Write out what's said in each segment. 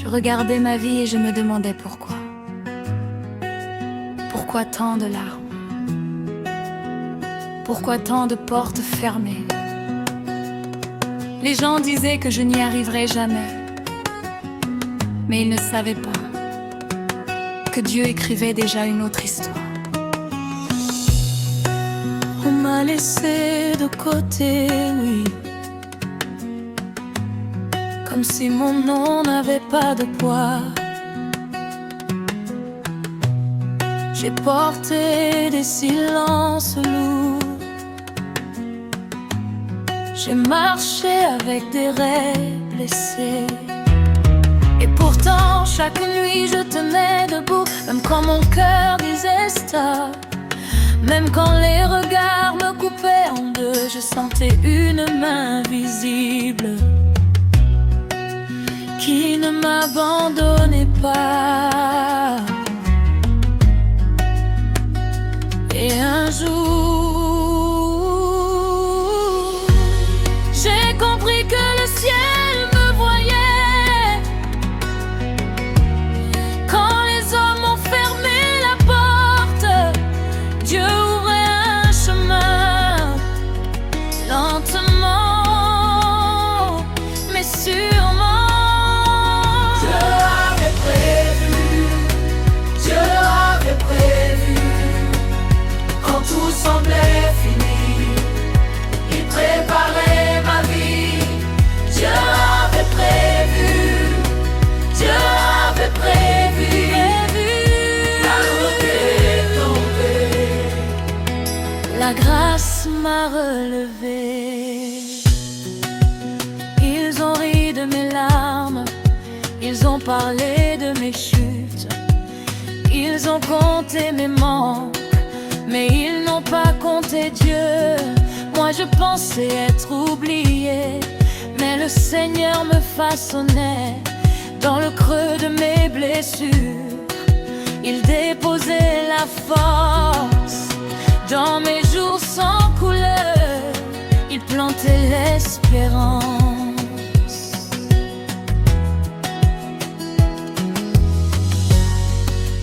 Je regardais ma vie et je me demandais pourquoi. Pourquoi tant de larmes? Pourquoi tant de portes fermées? Les gens disaient que je n'y arriverais jamais, mais ils ne savaient pas que Dieu écrivait déjà une autre histoire. On m'a laissé de côté, oui, comme si mon nom n'avait pas de poids. J'ai porté des silences lourds, j'ai marché avec des rêves blessés. Et pourtant chaque nuit je tenais debout, même quand mon cœur disait stop. Même quand les regards me coupaient en deux, je sentais une main invisible qui ne m'abandonnait pas. Et un jour, j'ai compris que le ciel me voyait. Quand les hommes ont fermé la porte, Dieu ouvrait un chemin, lentement, mais sûrement. Tout semblait fini, il préparait ma vie. Dieu avait prévu, Dieu avait prévu. La route est tombée, La grâce m'a relevé. Ils ont ri de mes larmes, ils ont parlé de mes chutes, ils ont compté mes manques, mais ils n'ont pas compté Dieu. Moi je pensais être oublié, mais le Seigneur me façonnait dans le creux de mes blessures. Il déposait la force dans mes jours sans couleur. Il plantait l'espérance.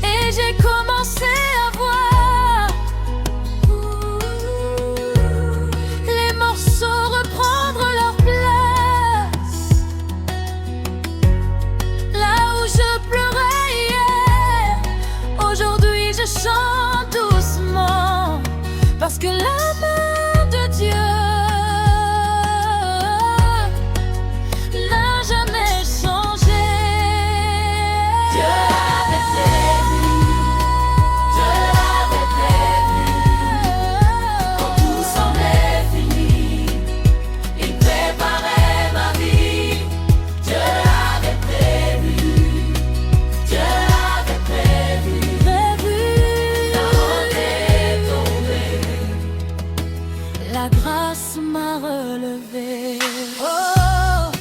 Et j'ai commencé à voir chante doucement, parce que la main de Dieu n'a jamais changé. Dieu avait prévu, Dieu avait prévu. Quand tout semblait fini, il préparait ma vie. Dieu avait prévu, Dieu avait prévu. La grâce m'a relevé. Oh,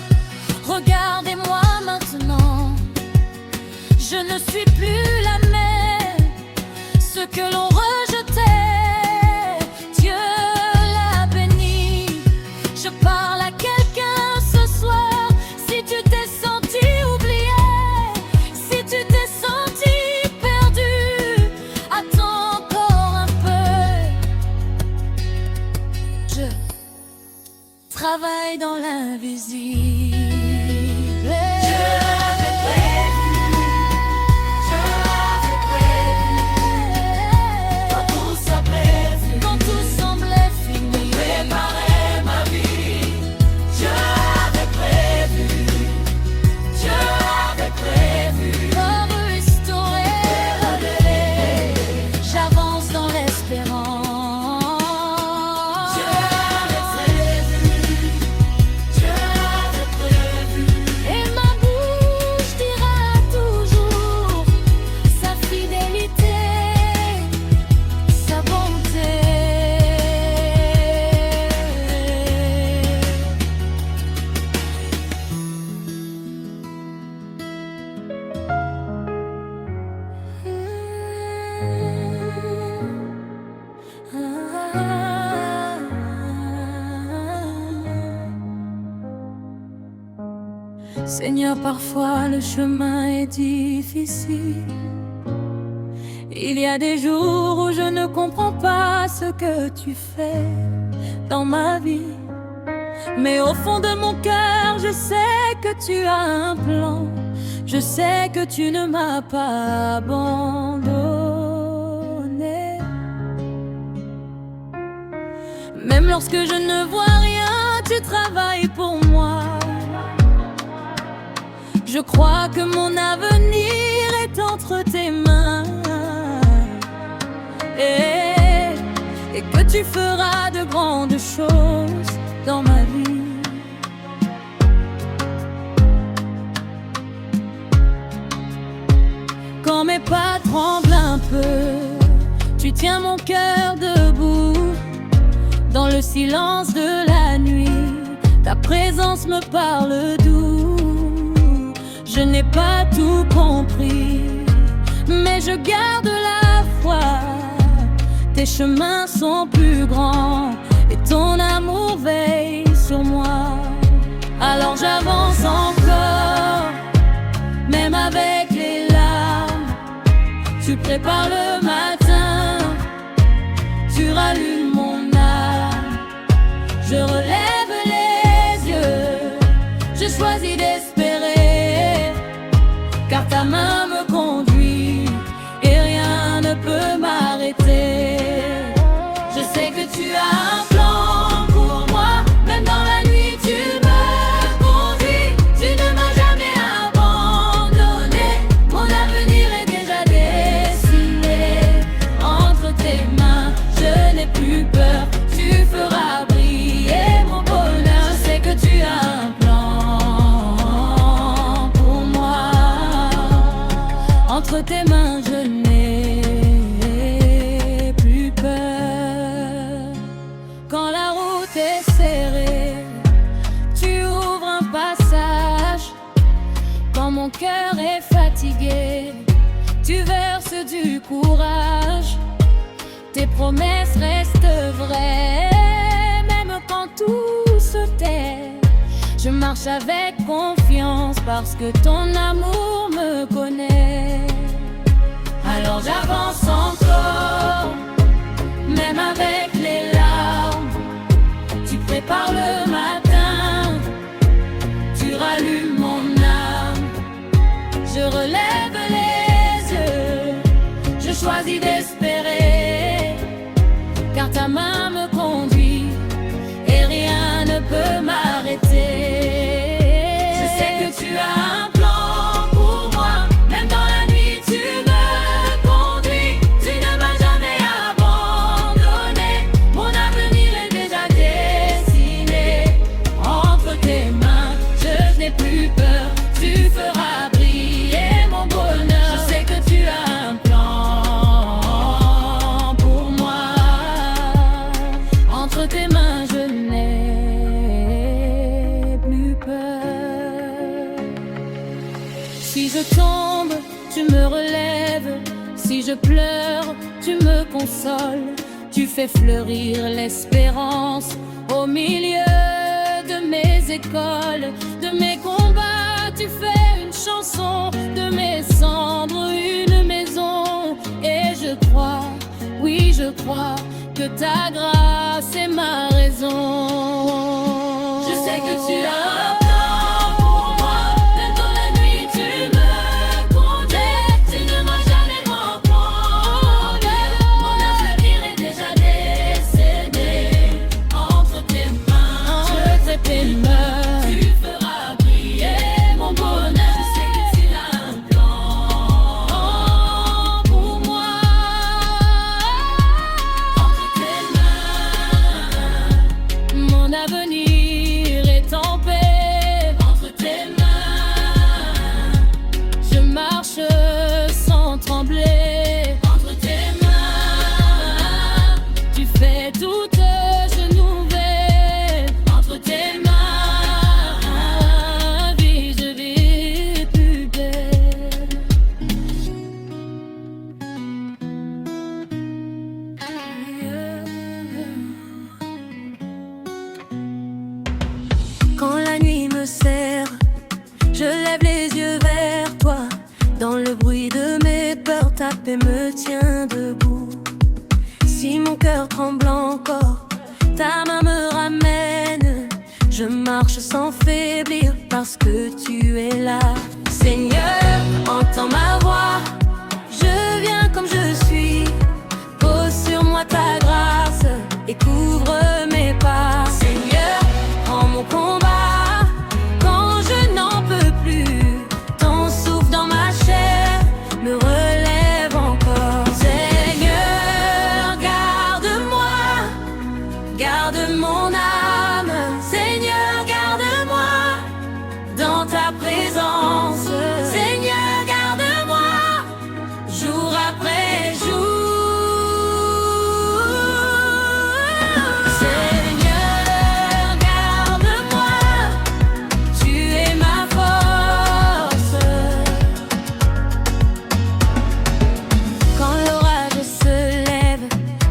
regardez-moi maintenant. Je ne suis plus la même. Ce que l'on rejetait, Dieu l'a béni. Je parle à quelqu'un ce soir. Si tu t'es senti oublié, si tu t'es senti perdu, attends encore un peu. Je travaille dans l'invisible. Dieu avait prévu, Dieu avait prévu. Quand tout semblait fini, Quand tout semblait fini, il préparait ma vie. Dieu avait prévu, Dieu avait prévu. pour restaurer, relever. J'avance dans l'espérance. Dieu avait prévu, Dieu avait prévu. Seigneur, parfois le chemin est difficile. Il y a des jours où je ne comprends pas ce que tu fais dans ma vie. Mais au fond de mon cœur, je sais que tu as un plan. Je sais que tu ne m'as pas abandonné. Même lorsque je ne vois rien, tu travailles pour moi. Je crois que mon avenir est entre tes mains et que tu feras de grandes choses dans ma vie. Quand mes pas tremblent un peu, tu tiens mon cœur debout. Dans le silence de la nuit, ta présence me parle doux. Je n'ai pas tout compris, mais je garde la foi. Tes chemins sont plus grands et ton amour veille sur moi. Alors j'avance encore, même avec les larmes. Tu prépares le matin, tu rallumes mon âme. Je relève les yeux, je choisis d'espérer, car ta main me conduit et rien ne peut m'arrêter. Je sais que tu as un plan pour moi, même dans la nuit tu me conduis. Tu ne m'as jamais abandonné, mon avenir est déjà dessiné. Entre tes mains, je n'ai plus peur, tu feras briller mon bonheur. Je sais que tu as un plan pour moi. Entre tes mains, je n'ai plus peur. Quand la route est serrée, tu ouvres un passage. Quand mon cœur est fatigué, tu verses du courage. Tes promesses restent vraies, même quand tout se tait. Je marche avec confiance parce que ton amour me connaît. Alors j'avance encore, même avec les larmes. Tu prépares le matin, tu rallumes mon âme. Je relève les yeux, je choisis d'espérer, car ta main me conduit et rien ne peut m'arrêter. Je sais que tu as un plan pour moi, même dans la nuit tu me conduis. Tu ne m'as jamais abandonné, mon avenir est déjà dessiné. Entre tes mains, je n'ai plus peur, tu feras briller mon bonheur. Je sais que tu as un plan pour moi. Entre tes mains, je n'ai plus peur. Si je tombe, tu me relèves. Si je pleure, tu me consoles. Tu fais fleurir l'espérance au milieu de mes écoles, de mes combats. Tu fais une chanson, de mes cendres une maison. Et je crois, oui je crois, que ta grâce est ma raison. Je sais que tu as un plan pour moi, même dans la nuit tu me conduis. Tu ne m'as jamais abandonné, mon avenir est déjà décédé. Entre tes mains, je t'aime, tu feras briller mon bonheur. Je sais que tu as un plan pour moi. Entre tes mains, mon avenir est en paix. Entre tes mains, je marche sans trembler. Entre tes mains, tu fais toutes choses nouvelles. Entre tes mains, vie je vis plus belle. Je lève les yeux vers toi. Dans le bruit de mes peurs, ta paix me tient debout. Si mon cœur tremble encore, ta main me ramène. Je marche sans faiblir parce que tu es là. Seigneur, entends ma voix. Je viens comme je suis. Pose sur moi ta grâce et couvre mes pas. Seigneur, prends mon combat quand je n'en peux plus. Ton souffle dans ma chair me relève encore. Seigneur, garde-moi, garde mon âme. Seigneur, garde-moi dans ta présence. Seigneur, garde-moi jour après jour. Seigneur, garde-moi, tu es ma force. Quand l'orage se lève,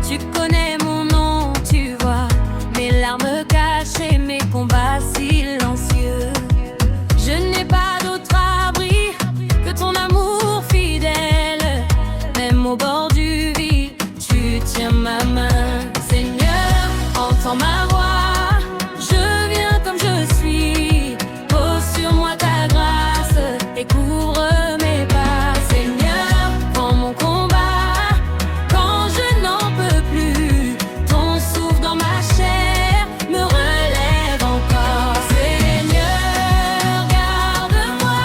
tu connais mon nom, tu vois mes larmes cachées, mes combats silencieux. Je n'ai pas d'autre abri que ton amour fidèle. Même au bord du vide, tu tiens ma main. Seigneur, entends ma voix. Je viens comme je suis. Pose sur moi ta grâce et couvre mes pas. Seigneur, prends mon combat quand je n'en peux plus. Ton souffle dans ma chair me relève encore. Seigneur, garde-moi,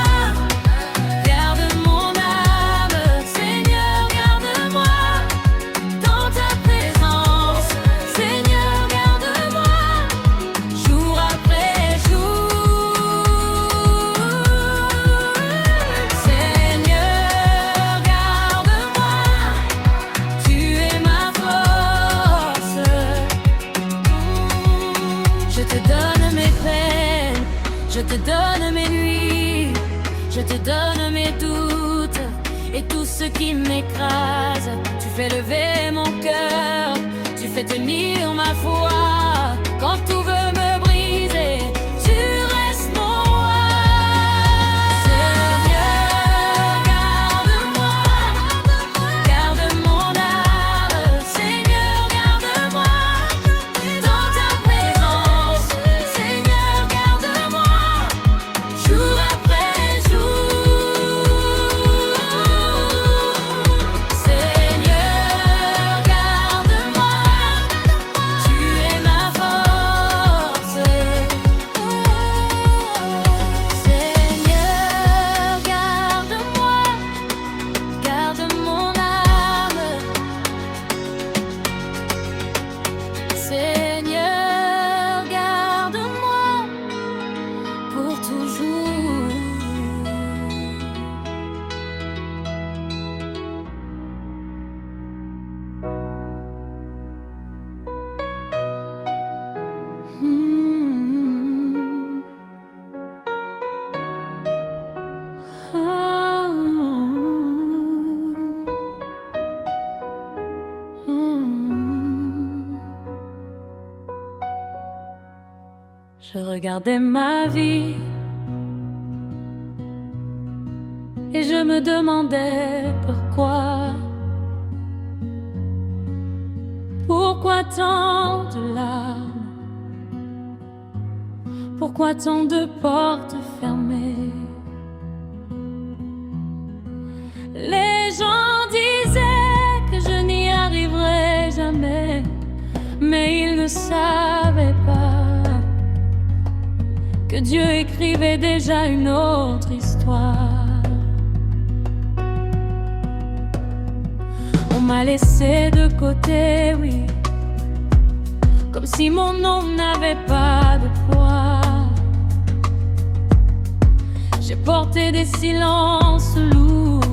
garde mon âme. Seigneur, garde-moi dans ta présence. Seigneur, garde-moi jour après jour. Seigneur, garde-moi, tu es ma force. Je te donne mes peines, je te donne mes nuits, je te donne mes doutes et tout ce qui m'écrase. Tu fais lever mon cœur, tu fais tenir ma foi. Quand tout veut me briser, tu restes mon roi. Seigneur, garde-moi, garde mon âme. Seigneur, garde-moi dans ta présence. Seigneur, garde-moi jour après jour. Seigneur, garde-moi, tu es ma force. Seigneur, garde-moi, garde mon âme. Seigneur, garde-moi pour toujours. Je regardais ma vie et je me demandais pourquoi. Pourquoi tant de larmes? Pourquoi tant de portes fermées? Les gens disaient que je n'y arriverais jamais, mais ils ne savaient pas que Dieu écrivait déjà une autre histoire. On m'a laissé de côté, oui, comme si mon nom n'avait pas de poids. J'ai porté des silences lourds,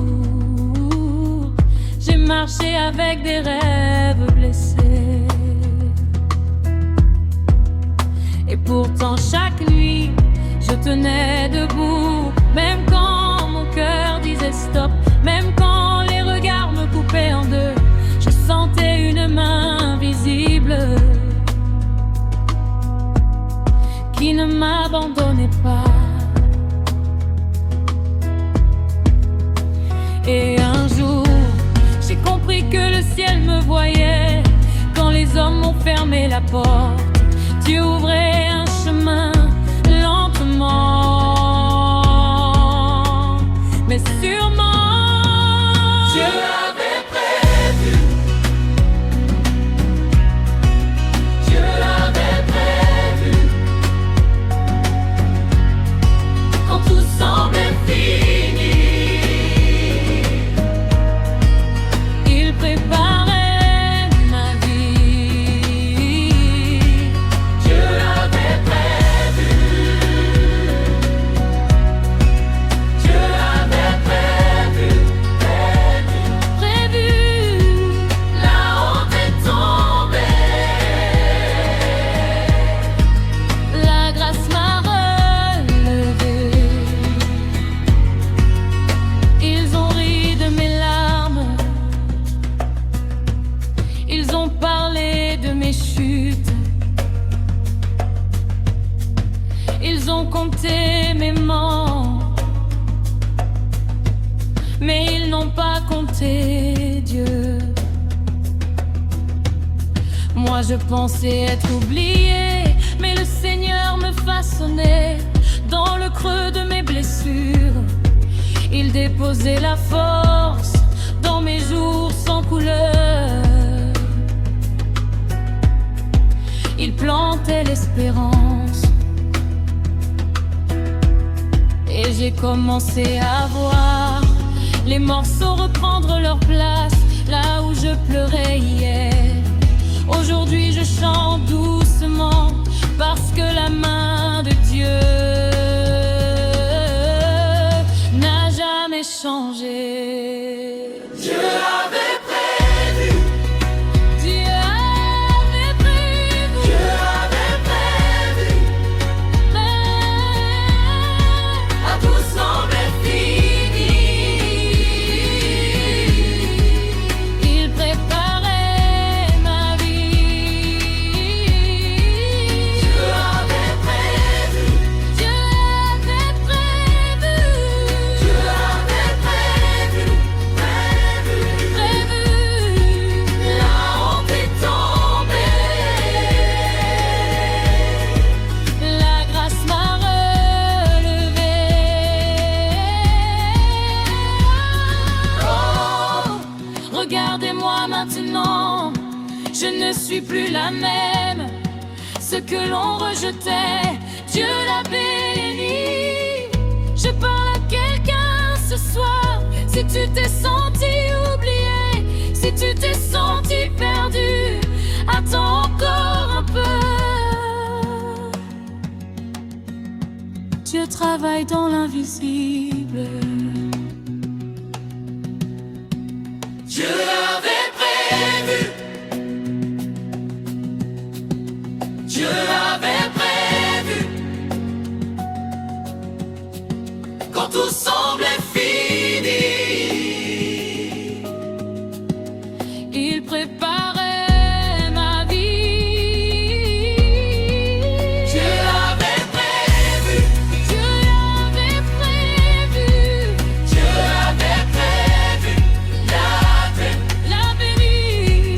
j'ai marché avec des rêves blessés. Et pourtant chaque nuit, je tenais debout, même quand mon cœur disait stop, même quand les regards me coupaient en deux, je sentais une main invisible qui ne m'abandonnait pas. que le ciel me voyait. Quand les hommes ont fermé la porte, Dieu ouvrait un chemin lentement, mais sûrement. Dieu avait prévu. Dieu avait prévu. Quand tout semblait fini, Il préparait ma vie. Dieu avait prévu. Dieu avait prévu, prévu. Prévu, La honte est tombée. la grâce m'a relevé. Ils ont ri de mes larmes, ils ont parlé de mes chutes, ils ont compté mes morts, mais ils n'ont pas compté Dieu. Moi je pensais être oublié, mais le Seigneur me façonnait dans le creux de mes blessures. Il déposait la force dans mes jours sans couleur. Il plantait l'espérance. Et j'ai commencé à voir les morceaux reprendre leur place là où je pleurais hier. Aujourd'hui je chante doucement parce que la main de Dieu n'a jamais changé. Dieu avait prévu. Dieu avait prévu, Dieu avait prévu. À tout semblait fini. Il préparait ma vie. Dieu avait prévu. Dieu avait prévu, Dieu avait prévu, prévu. prévu. La honte est tombée. La grâce m'a relevé. Oh, regardez-moi maintenant, je ne suis plus la même. Ce que l'on rejetait, Dieu l'a béni. Je parle à quelqu'un ce soir. Si tu t'es senti oublié, si tu t'es senti perdu, attends encore un peu. Dieu travaille dans l'invisible. Dieu avait prévu. Dieu avait prévu. Quand tout semblait fini, Il préparait ma vie. Dieu avait prévu. Dieu avait prévu, Dieu avait prévu. la béni,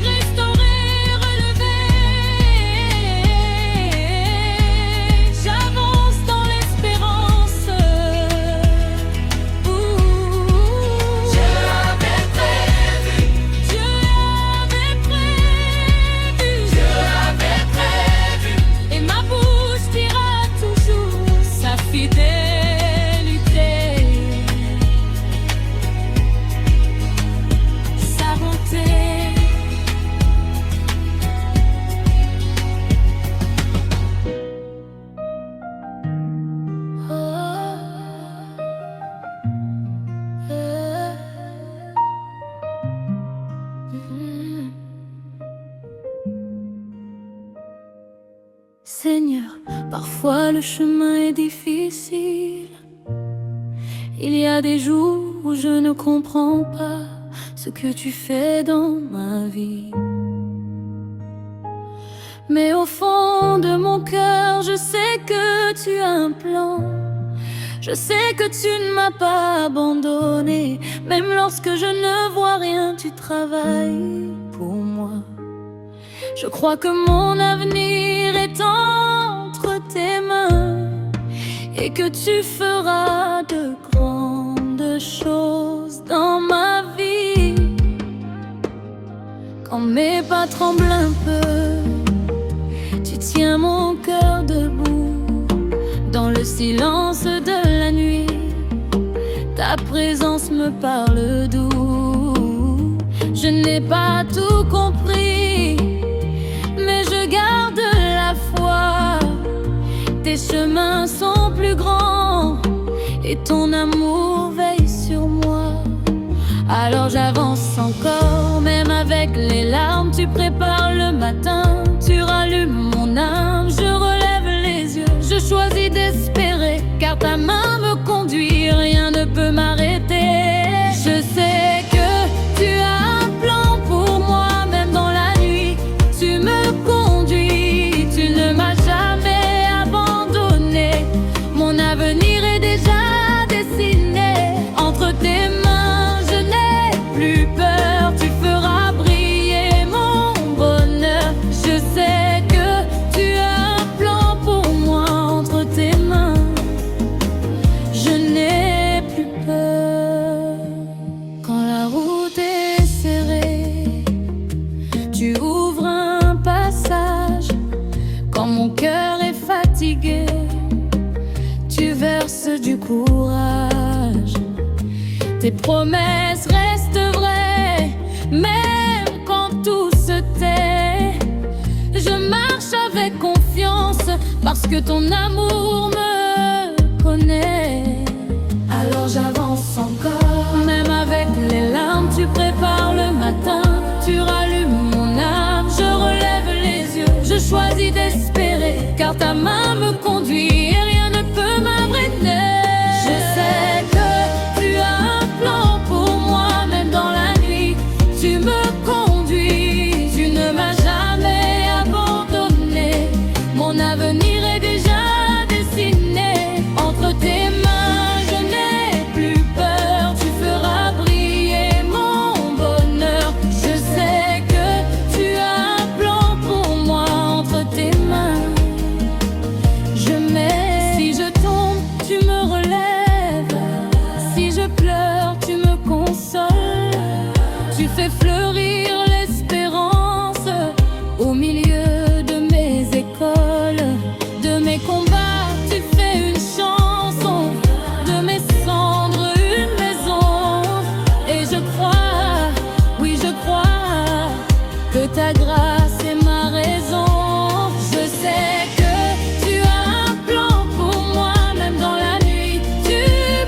restauré, relevé. J'avance dans l'espérance. Dieu avait prévu. Dieu avait prévu, Dieu avait prévu. et ma bouche dira toujours sa fidélité, sa bonté. Seigneur, parfois le chemin est difficile. Il y a des jours où je ne comprends pas ce que tu fais dans ma vie. Mais au fond de mon cœur, je sais que tu as un plan. Je sais que tu ne m'as pas abandonné. Même lorsque je ne vois rien, tu travailles pour moi. Je crois que mon avenir est entre tes mains et que tu feras de grandes choses dans ma vie. Quand mes pas tremblent un peu, tu tiens mon cœur debout. Dans le silence de la nuit, ta présence me parle doux. Je n'ai pas tout compris, mais je garde la foi. Tes chemins sont plus grands et ton amour veille sur moi. Alors j'avance encore, même avec les larmes. Tu prépares le matin, tu rallumes mon âme. Je relève les yeux, je choisis d'espérer, car ta main me conduit, rien ne peut m'arrêter. Je sais que tu as un plan pour moi, même dans la nuit. Tu me conduis, tu ne m'as jamais abandonné. Mon avenir est déjà dessiné entre tes mains. Je n'ai plus peur, tu feras briller mon bonheur. Je sais que tu as un plan pour moi entre tes mains. Je n'ai plus peur. Quand la route est serrée, tu ouvres un passage. Quand mon cœur est fatigué, tu verses du courage. Tes promesses restent vraies, même quand tout se tait. Je marche avec confiance parce que ton amour me connaît. Alors j'avance encore, même avec les larmes. Tu prépares le matin, tu rallumes mon âme. Je relève les yeux, je choisis d'espérer, car ta main me conduit et rien ne peut m'arrêter. Je sais que tu as un plan pour moi, même dans la nuit. Tu me conduis, tu ne m'as jamais abandonné. Mon avenir est déjà dessiné entre tes mains. Je n'ai plus peur, tu feras briller mon bonheur. Je sais que tu as un plan pour moi entre tes mains. Je mets, si je tombe, tu me relèves. Si je pleure, tu me consoles. Tu fais fleurir l'espérance au milieu de mes écoles, de mes combats. Tu fais une chanson, de mes cendres une maison. Et je crois, oui je crois, que ta grâce est ma raison. Je sais que tu as un plan pour moi, même dans la nuit. Tu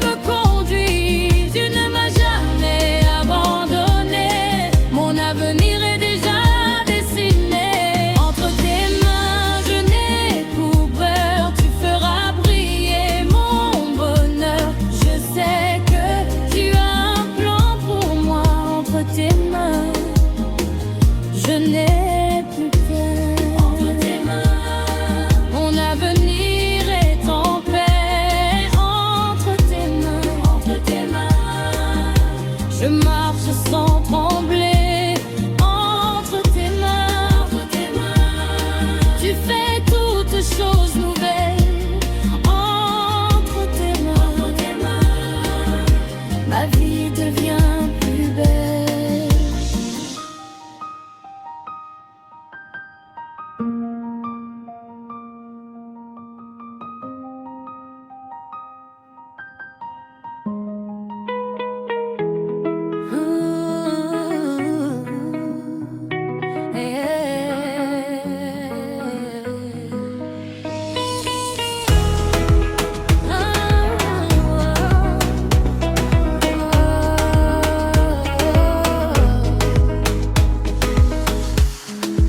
me conduis, tu ne m'as jamais abandonné. Mon avenir est déjà dessiné entre tes mains. Je n'ai plus peur, tu feras briller mon bonheur. Je sais que tu as un plan pour moi entre tes mains. Je n'ai plus peur entre tes mains. Mon avenir est en paix entre tes mains. Entre tes mains. Je marche sans trembler entre tes mains. Entre tes mains. Tu fais toutes choses nouvelles entre tes mains. Entre tes mains. Ma vie devient plus belle.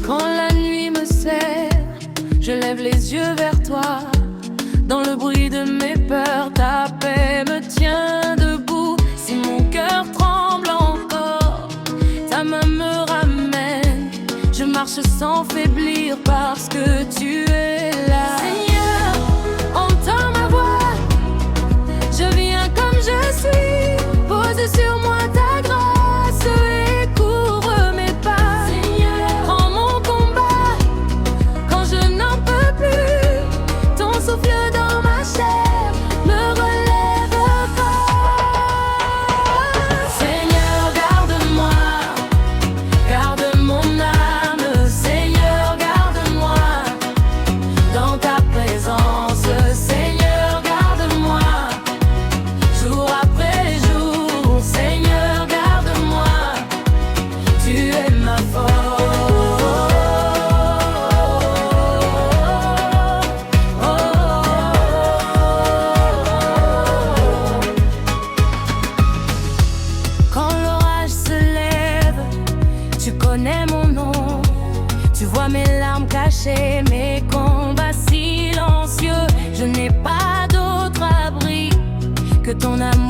Quand la nuit me serre, je lève les yeux vers toi. Dans le bruit de mes peurs, ta paix me tient debout. Si mon cœur tremble encore, ta main me ramène. Je marche sans faiblir parce que tu es là. Seigneur, entends ma voix ton amour